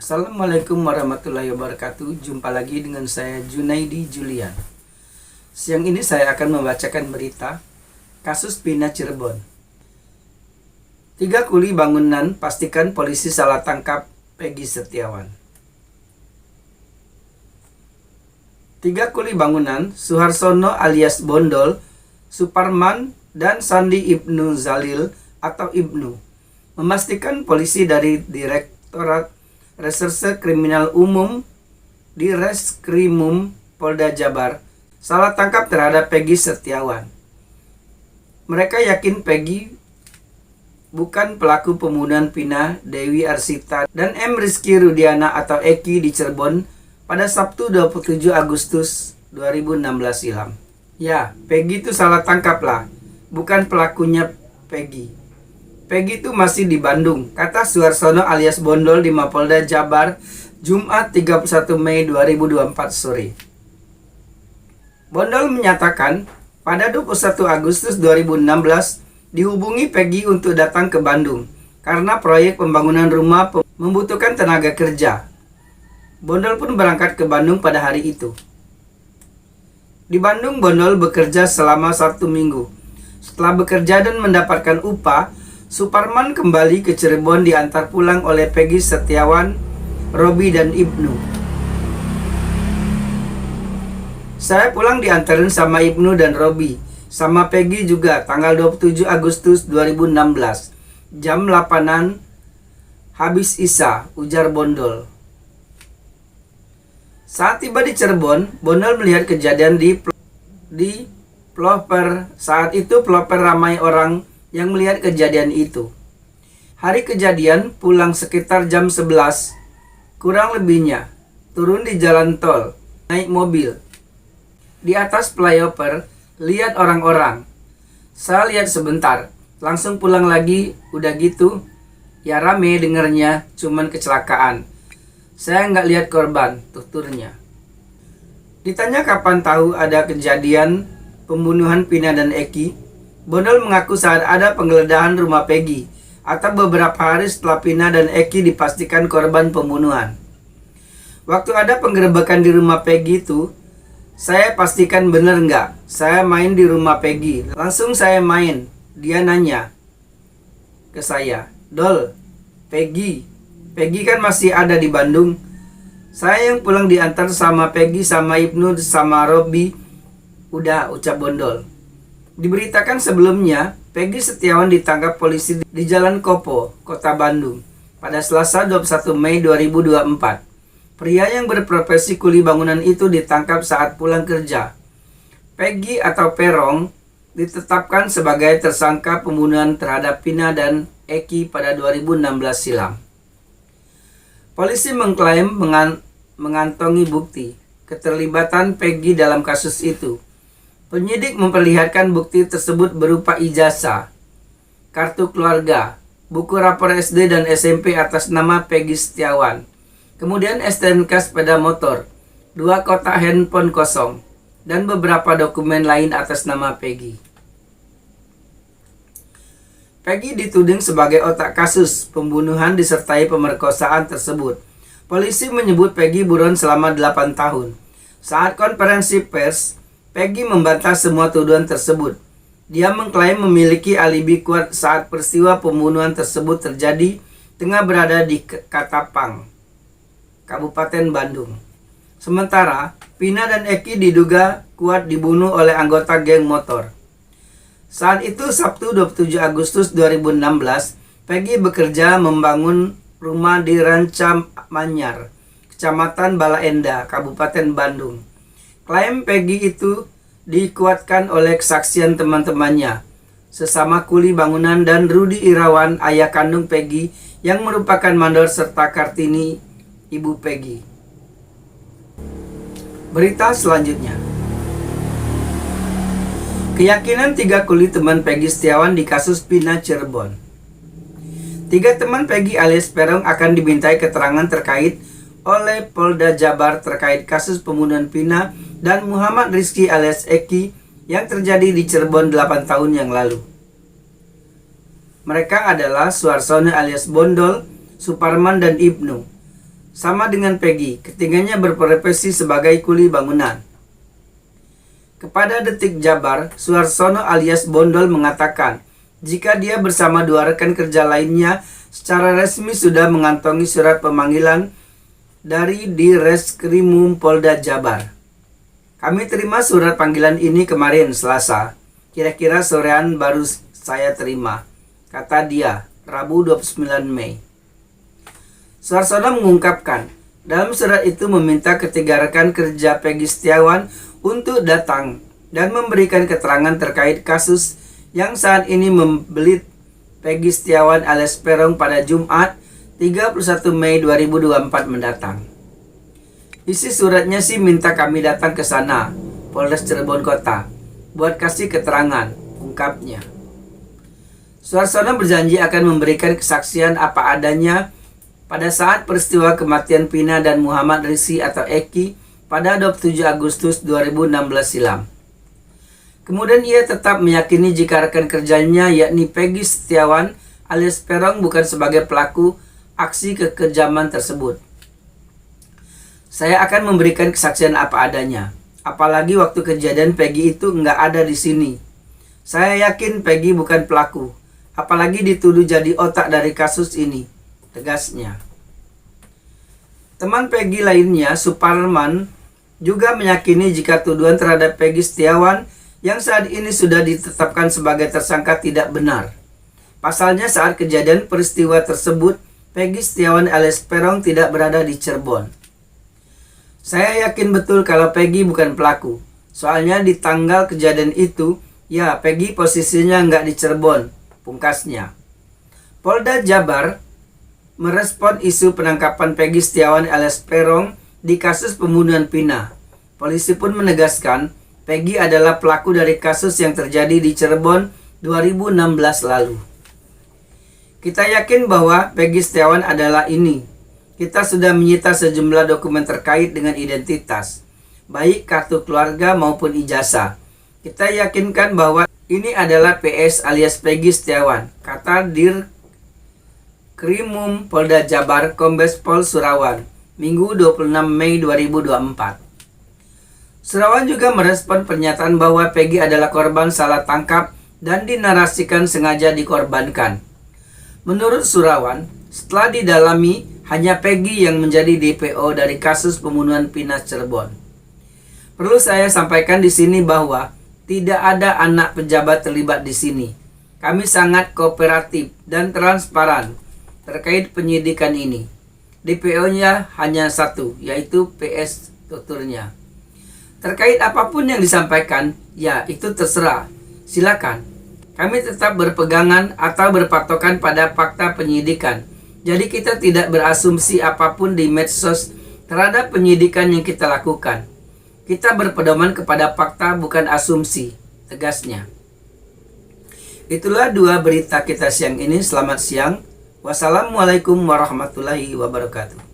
Assalamualaikum warahmatullahi wabarakatuh. Jumpa lagi dengan saya Junaidi Julian. Siang ini saya akan membacakan berita kasus Pina Cirebon. 3 kuli bangunan pastikan polisi salah tangkap Peggy Setiawan. 3 kuli bangunan Suharsono alias Bondol, Suparman, dan Sandi Ibnu Zalil atau Ibnu memastikan polisi dari Direktorat Reserse Kriminal Umum di Reskrimum Polda Jabar salah tangkap terhadap Peggy Setiawan. Mereka yakin Peggy bukan pelaku pembunuhan Pina, Dewi Arsita, dan M. Rizky Rudiana atau Eki di Cirebon pada Sabtu 27 Agustus 2016 silam. Ya, Peggy itu salah tangkap lah, bukan pelakunya Peggy. Peggy itu masih di Bandung, kata Suharsono alias Bondol di Mapolda Jabar, Jumat 31 Mei 2024 sore. Bondol menyatakan, pada 21 Agustus 2016 dihubungi Peggy untuk datang ke Bandung karena proyek pembangunan rumah membutuhkan tenaga kerja. Bondol pun berangkat ke Bandung pada hari itu. Di Bandung, Bondol bekerja selama 1 minggu. Setelah bekerja dan mendapatkan upah, Suparman kembali ke Cirebon diantar pulang oleh Peggy Setiawan, Robi, dan Ibnu. Saya pulang diantarin sama Ibnu dan Robi, sama Peggy juga tanggal 27 Agustus 2016, jam 8-an habis Isya, ujar Bondol. Saat tiba di Cirebon, Bondol melihat kejadian di Ploper. Saat itu Ploper ramai orang yang melihat kejadian itu. Hari kejadian pulang sekitar jam 11, kurang lebihnya, turun di jalan tol, naik mobil. Di atas flyover, lihat orang-orang. Saya lihat sebentar, langsung pulang lagi, udah gitu. Ya rame dengernya, cuman kecelakaan. Saya nggak lihat korban, tuturnya. Ditanya kapan tahu ada kejadian pembunuhan Pina dan Eki, Bondol mengaku saat ada penggeledahan rumah Peggy atau beberapa hari setelah Pina dan Eki dipastikan korban pembunuhan. Waktu ada penggerebekan di rumah Peggy itu, saya pastikan bener nggak, saya main di rumah Peggy. Langsung saya main, dia nanya ke saya, Dol, Peggy kan masih ada di Bandung. Saya yang pulang diantar sama Peggy sama Ibnu sama Robi. Udah, ucap Bondol. Diberitakan sebelumnya, Peggy Setiawan ditangkap polisi di Jalan Kopo, Kota Bandung, pada Selasa 21 Mei 2024. Pria yang berprofesi kuli bangunan itu ditangkap saat pulang kerja. Peggy atau Perong ditetapkan sebagai tersangka pembunuhan terhadap Pina dan Eki pada 2016 silam. Polisi mengklaim mengantongi bukti keterlibatan Peggy dalam kasus itu. Penyidik memperlihatkan bukti tersebut berupa ijazah, kartu keluarga, buku rapor SD dan SMP atas nama Peggy Setiawan, kemudian STNK sepeda motor, 2 kotak handphone kosong, dan beberapa dokumen lain atas nama Peggy. Peggy dituding sebagai otak kasus pembunuhan disertai pemerkosaan tersebut. Polisi menyebut Peggy buron selama 8 tahun. Saat konferensi pers, Peggy membantah semua tuduhan tersebut. Dia mengklaim memiliki alibi kuat saat peristiwa pembunuhan tersebut terjadi tengah berada di Katapang, Kabupaten Bandung. Sementara, Pina dan Eki diduga kuat dibunuh oleh anggota geng motor. Saat itu, Sabtu 27 Agustus 2016, Peggy bekerja membangun rumah di Ranca Manyar, Kecamatan Balaenda, Kabupaten Bandung. Klaim Peggy itu dikuatkan oleh kesaksian teman-temannya, sesama kuli bangunan, dan Rudi Irawan, ayah kandung Peggy, yang merupakan mandor, serta Kartini, ibu Peggy. Berita selanjutnya. Keyakinan 3 kuli teman Peggy Setiawan di kasus Pina Cirebon. 3 teman Peggy alias Perong akan dimintai keterangan terkait oleh Polda Jabar terkait kasus pembunuhan Pina dan Muhammad Rizky alias Eki yang terjadi di Cirebon 8 tahun yang lalu. Mereka adalah Suharsono alias Bondol, Suparman, dan Ibnu. sama dengan Peggy, ketiganya berprofesi sebagai kuli bangunan. Kepada Detik Jabar, Suarsono alias Bondol mengatakan jika dia bersama dua rekan kerja lainnya secara resmi sudah mengantongi surat pemanggilan dari Direskrimum Polda Jabar. Kami terima surat panggilan ini kemarin Selasa. Kira-kira sorean baru saya terima, kata dia, Rabu 29 Mei. Suarsono mengungkapkan, dalam surat itu meminta ketiga rekan kerja Peggy Setiawan untuk datang dan memberikan keterangan terkait kasus yang saat ini membelit Peggy Setiawan alias Peron pada Jumat 31 Mei 2024 mendatang. Isi suratnya sih minta kami datang ke sana, Polres Cirebon Kota, buat kasih keterangan, ungkapnya. Suarsono berjanji akan memberikan kesaksian apa adanya pada saat peristiwa kematian Pina dan Muhammad Rizky atau Eki pada 27 Agustus 2016 silam. Kemudian ia tetap meyakini jika rekan kerjanya yakni Peggy Setiawan alias Peron bukan sebagai pelaku aksi kekejaman tersebut. Saya akan memberikan kesaksian apa adanya. Apalagi waktu kejadian Peggy itu nggak ada di sini. Saya yakin Peggy bukan pelaku. Apalagi dituduh jadi otak dari kasus ini, tegasnya. Teman Peggy lainnya, Suparman, juga meyakini jika tuduhan terhadap Peggy Setiawan yang saat ini sudah ditetapkan sebagai tersangka tidak benar. Pasalnya saat kejadian peristiwa tersebut, Peggy Setiawan alias Peron tidak berada di Cirebon. Saya yakin betul kalau Peggy bukan pelaku. Soalnya di tanggal kejadian itu, ya Peggy posisinya nggak di Cirebon, pungkasnya. Polda Jabar merespon isu penangkapan Peggy Setiawan alias Peron di kasus pembunuhan Pina. Polisi pun menegaskan Peggy adalah pelaku dari kasus yang terjadi di Cirebon 2016 lalu. Kita yakin bahwa Peggy Setiawan adalah ini. Kita sudah menyita sejumlah dokumen terkait dengan identitas, baik kartu keluarga maupun ijazah. Kita yakinkan bahwa ini adalah PS alias Peggy Setiawan, kata Dirkrimum Polda Jabar Kombes Pol Surawan, Minggu 26 Mei 2024. Surawan juga merespon pernyataan bahwa Peggy adalah korban salah tangkap dan dinarasikan sengaja dikorbankan. Menurut Surawan, setelah didalami, hanya Peggy yang menjadi DPO dari kasus pembunuhan Pina Cirebon. Perlu saya sampaikan di sini bahwa tidak ada anak pejabat terlibat di sini. Kami sangat kooperatif dan transparan terkait penyidikan ini. DPO-nya hanya satu, yaitu PS strukturnya. Terkait apapun yang disampaikan, ya itu terserah. Silakan. Kami tetap berpegangan atau berpatokan pada fakta penyidikan. Jadi kita tidak berasumsi apapun di medsos terhadap penyidikan yang kita lakukan. Kita berpedoman kepada fakta bukan asumsi, tegasnya. Itulah dua berita kita siang ini. Selamat siang. Wassalamualaikum warahmatullahi wabarakatuh.